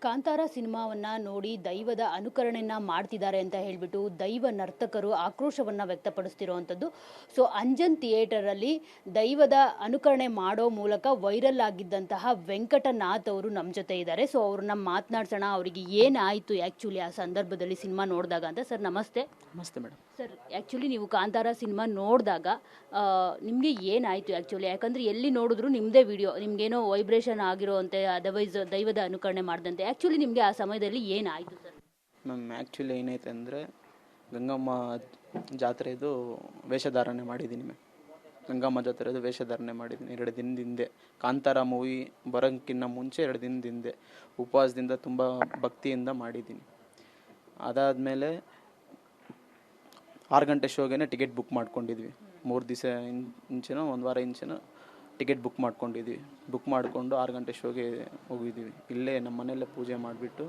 ಕಾಂತಾರ ಸಿನಿಮಾವನ್ನ ನೋಡಿ ದೈವದ ಅನುಕರಣೆಯನ್ನ ಮಾಡ್ತಿದ್ದಾರೆ ಅಂತ ಹೇಳ್ಬಿಟ್ಟು ದೈವ ನರ್ತಕರು ಆಕ್ರೋಶವನ್ನ ವ್ಯಕ್ತಪಡಿಸ್ತಿರುವಂಥದ್ದು. ಸೊ ಅಂಜನ್ ಥಿಯೇಟರ್ ಅಲ್ಲಿ ದೈವದ ಅನುಕರಣೆ ಮಾಡೋ ಮೂಲಕ ವೈರಲ್ ಆಗಿದ್ದಂತಹ ವೆಂಕಟನಾಥ್ ಅವರು ನಮ್ಮ ಜೊತೆ ಇದ್ದಾರೆ. ಸೊ ಅವ್ರನ್ನ ಮಾತನಾಡ್ಸೋಣ, ಅವರಿಗೆ ಏನಾಯ್ತು ಆಕ್ಚುಲಿ ಆ ಸಂದರ್ಭದಲ್ಲಿ ಸಿನಿಮಾ ನೋಡಿದಾಗ ಅಂತ. ಸರ್ ನಮಸ್ತೆ. ನಮಸ್ತೆ ಮೇಡಮ್. ಸರ್ ಆ್ಯಕ್ಚುಲಿ ನೀವು ಕಾಂತಾರ ಸಿನಿಮಾ ನೋಡಿದಾಗ ನಿಮಗೆ ಏನಾಯಿತು ಆ್ಯಕ್ಚುಲಿ? ಯಾಕಂದರೆ ಎಲ್ಲಿ ನೋಡಿದ್ರು ನಿಮ್ಮದೇ ವಿಡಿಯೋ, ನಿಮಗೇನೋ ವೈಬ್ರೇಷನ್ ಆಗಿರೋವಂತೆ, ಅದರ್ವೈಸ್ ದೈವದ ಅನುಕರಣೆ ಮಾಡಿದಂತೆ. ಆ್ಯಕ್ಚುಲಿ ನಿಮಗೆ ಆ ಸಮಯದಲ್ಲಿ ಏನಾಯಿತು ಸರ್? ಮ್ಯಾಮ್ ಆ್ಯಕ್ಚುಲಿ ಏನೈತೆ ಅಂದರೆ ಗಂಗಮ್ಮ ಜಾತ್ರೆದು ವೇಷಧಾರಣೆ ಮಾಡಿದ್ದೀನಿ ಮ್ಯಾಮ್. ಗಂಗಮ್ಮ ಜಾತ್ರೆದು ವೇಷಧಾರಣೆ ಮಾಡಿದ್ದೀನಿ 2 ದಿನದ ಹಿಂದೆ. ಕಾಂತಾರ ಮೂವಿ ಬರೋಕ್ಕಿಂತ ಮುಂಚೆ 2 ದಿನದ ಹಿಂದೆ ಉಪವಾಸದಿಂದ ತುಂಬ ಭಕ್ತಿಯಿಂದ ಮಾಡಿದ್ದೀನಿ. ಅದಾದಮೇಲೆ 6 ಗಂಟೆ ಶೋಗೆ ಟಿಕೆಟ್ ಬುಕ್ ಮಾಡ್ಕೊಂಡಿದ್ವಿ. 3 ದಿವಸ ಇಂಚೆನೋ 1 ವಾರ ಇಂಚೆನೋ ಟಿಕೆಟ್ ಬುಕ್ ಮಾಡ್ಕೊಂಡಿದ್ವಿ. ಬುಕ್ ಮಾಡಿಕೊಂಡು 6 ಗಂಟೆ ಶೋಗೆ ಹೋಗಿದ್ದೀವಿ. ಇಲ್ಲೇ ನಮ್ಮ ಮನೆಯಲ್ಲೇ ಪೂಜೆ ಮಾಡಿಬಿಟ್ಟು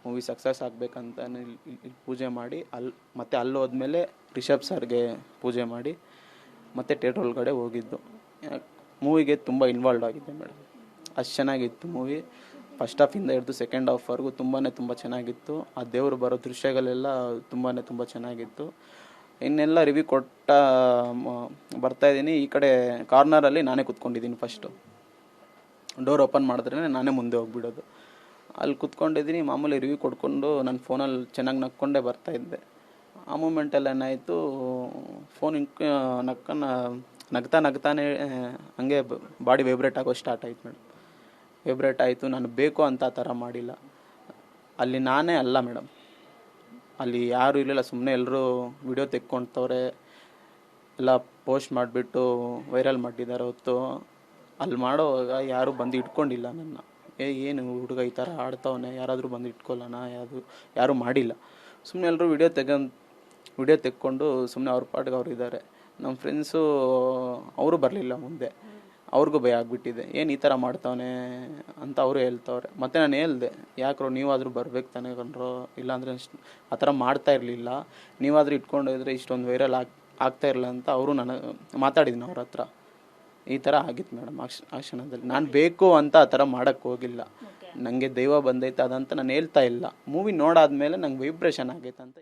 ಮೂವಿ ಸಕ್ಸಸ್ ಆಗಬೇಕಂತ ಇಲ್ಲಿ ಪೂಜೆ ಮಾಡಿ ಮತ್ತೆ ಅಲ್ಲಿ ಹೋದ್ಮೇಲೆ ರಿಷಬ್ ಸರ್ಗೆ ಪೂಜೆ ಮಾಡಿ ಮತ್ತೆ ಥಿಯೇಟ್ರ್ ಒಳಗಡೆ ಹೋಗಿದ್ದು. ಮೂವಿಗೆ ತುಂಬ ಇನ್ವಾಲ್ವ್ ಆಗಿದ್ದೆ ಮೇಡಮ್. ಅಷ್ಟು ಚೆನ್ನಾಗಿತ್ತು ಮೂವಿ. ಫಸ್ಟ್ ಹಾಫಿಂದ ಹಿಡಿದು ಸೆಕೆಂಡ್ ಹಾಫ್ವರೆಗೂ ತುಂಬ ಚೆನ್ನಾಗಿತ್ತು. ಆ ದೇವರು ಬರೋ ದೃಶ್ಯಗಳೆಲ್ಲ ತುಂಬ ಚೆನ್ನಾಗಿತ್ತು. ಇನ್ನೆಲ್ಲ ರಿವ್ಯೂ ಬರ್ತಾಯಿದ್ದೀನಿ. ಈ ಕಡೆ ಕಾರ್ನರಲ್ಲಿ ನಾನೇ ಕೂತ್ಕೊಂಡಿದ್ದೀನಿ. ಫಸ್ಟು ಡೋರ್ ಓಪನ್ ಮಾಡಿದ್ರೆ ನಾನೇ ಮುಂದೆ ಹೋಗ್ಬಿಡೋದು. ಅಲ್ಲಿ ಕೂತ್ಕೊಂಡಿದ್ದೀನಿ. ಮಾಮೂಲಿ ರಿವ್ಯೂ ಕೊಡ್ಕೊಂಡು ನನ್ನ ಫೋನಲ್ಲಿ ಚೆನ್ನಾಗಿ ನಕ್ಕೊಂಡೇ ಬರ್ತಾಯಿದ್ದೆ. ಆ ಮೂಮೆಂಟಲ್ಲಿ ಏನಾಯಿತು, ಫೋನ್ ನಗ್ತಾನೆ ಹಂಗೆ ಬಾಡಿ ವೈಬ್ರೇಟ್ ಆಗೋ ಸ್ಟಾರ್ಟ್ ಆಯ್ತು ಮೇಡಮ್. ವೈಬ್ರೇಟ್ ಆಯಿತು. ನಾನು ಬೇಕು ಅಂತ ಆ ಥರ ಮಾಡಿಲ್ಲ. ಅಲ್ಲಿ ನಾನೇ ಅಲ್ಲ ಮೇಡಮ್, ಅಲ್ಲಿ ಯಾರೂ ಇರಲಿಲ್ಲ. ಸುಮ್ಮನೆ ಎಲ್ಲರೂ ವಿಡಿಯೋ ತೆಕ್ಕೊಳ್ತವ್ರೆ, ಎಲ್ಲ ಪೋಸ್ಟ್ ಮಾಡಿಬಿಟ್ಟು ವೈರಲ್ ಮಾಡಿದ್ದಾರೆ ಹೊತ್ತು. ಅಲ್ಲಿ ಮಾಡೋವಾಗ ಯಾರೂ ಬಂದು ಇಟ್ಕೊಂಡಿಲ್ಲ ನನ್ನ. ಏನು ಹುಡುಗ ಈ ಥರ ಆಡ್ತವನೆ, ಯಾರಾದರೂ ಬಂದು ಇಟ್ಕೊಳ್ಳೋಣ, ಯಾರೂ ಮಾಡಿಲ್ಲ. ಸುಮ್ಮನೆ ಎಲ್ಲರೂ ವಿಡಿಯೋ ತೆಕ್ಕೊಂಡು ಸುಮ್ಮನೆ ಅವ್ರ ಪಾಟ್ಗೆ ಅವ್ರು ಇದ್ದಾರೆ. ನಮ್ಮ ಫ್ರೆಂಡ್ಸು ಅವರು ಬರಲಿಲ್ಲ ಮುಂದೆ. ಅವ್ರಿಗೂ ಭಯ ಆಗಿಬಿಟ್ಟಿದೆ, ಏನು ಈ ಥರ ಮಾಡ್ತವನೆ ಅಂತ ಅವರು ಹೇಳ್ತವ್ರೆ. ಮತ್ತು ನಾನು ಹೇಳ್ದೆ, ಯಾಕ್ರೋ ನೀವಾದರೂ ಬರ್ಬೇಕು ತಾನೇ ಕಣ್ರೋ, ಇಲ್ಲಾಂದರೆ ಆ ಥರ ಮಾಡ್ತಾ ಇರಲಿಲ್ಲ, ನೀವಾದರೂ ಇಟ್ಕೊಂಡೋದ್ರೆ ಇಷ್ಟೊಂದು ವೈರಲ್ ಆಗ್ತಾ ಇರಲಿಲ್ಲ ಅಂತ ಅವರು ನನಗೆ ಮಾತಾಡಿದ್ದೀನಿ ಅವ್ರ ಹತ್ರ. ಈ ಥರ ಆಗಿತ್ತು ಮೇಡಮ್ ಆ ಕ್ಷಣದಲ್ಲಿ. ನಾನು ಬೇಕು ಅಂತ ಆ ಥರ ಮಾಡೋಕ್ಕೆ ಹೋಗಿಲ್ಲ. ನನಗೆ ದೈವ ಬಂದೈತೆ ಅದಂತ ನಾನು ಹೇಳ್ತಾ ಇಲ್ಲ. ಮೂವಿ ನೋಡಾದ್ಮೇಲೆ ನಂಗೆ ವೈಬ್ರೇಷನ್ ಆಗೈತೆ ಅಂತ.